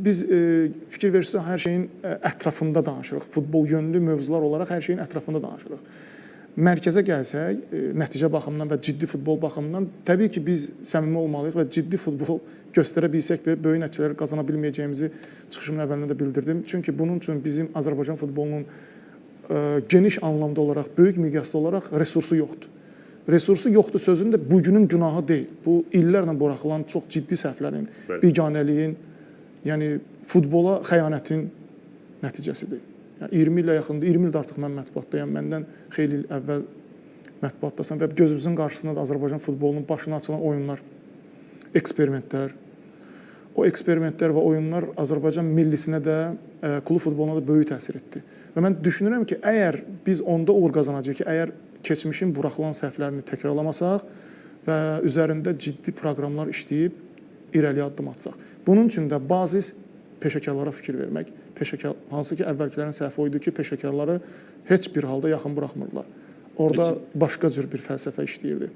biz fikir verirsə hər şeyin ətrafında danışırıq. Futbol yönlü mövzular olaraq hər şeyin ətrafında danışırıq. Mərkəzə gəlsək, nəticə baxımından və ciddi futbol baxımından təbii ki, biz səmimi olmalıyıq və ciddi futbol göstərə bilsək belə böyük nəticələr qazana bilməyəcəyimizi çıxışımın əvvəlində də bildirdim. Çünki bunun üçün bizim Azərbaycan futbolunun geniş anlamda olaraq, böyük miqyasda olaraq resursu yoxdur. Resursu yoxdur sözünün də bugünün günahı deyil. Bu illərlə buraxılan çox ciddi səhvlərin, biganəliyin, yəni futbola xəyanətin nəticəsidir. Yəni 20 ilə yaxındır, 20 ildir artıq mən mətbuatdayam. Məndən xeyli il əvvəl mətbuatdasan və gözümüzün qarşısında da Azərbaycan futbolunun başına açılan oyunlar, eksperimentlər, o eksperimentlər və oyunlar Azərbaycan millisinə də, klub futboluna da böyük təsir etdi. Və mən düşünürəm ki, əgər biz onda uğur qazanacağıq ki, əgər keçmişin buraxılan səhvlərini təkrarlamasaq və üzərində ciddi proqramlar işləyib irəli addım atsaq. Bunun üçün də bazis peşəkarlara fikir vermək, hansı ki, əvvəlkilərin səhvi oydu ki, peşəkarları heç bir halda yaxın buraxmırlar. Orada başqa cür bir fəlsəfə işləyirdi.